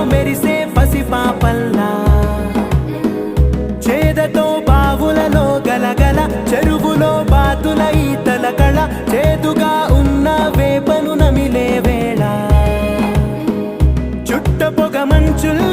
మెరిసే పసిపాపల్లా చేదతో బావులలో గలగల చెరువులో బాతుల ఈతల కళ చేదుగా ఉన్న వేపను నమిలే వేళ చుట్ట పొగ మంచుల్లో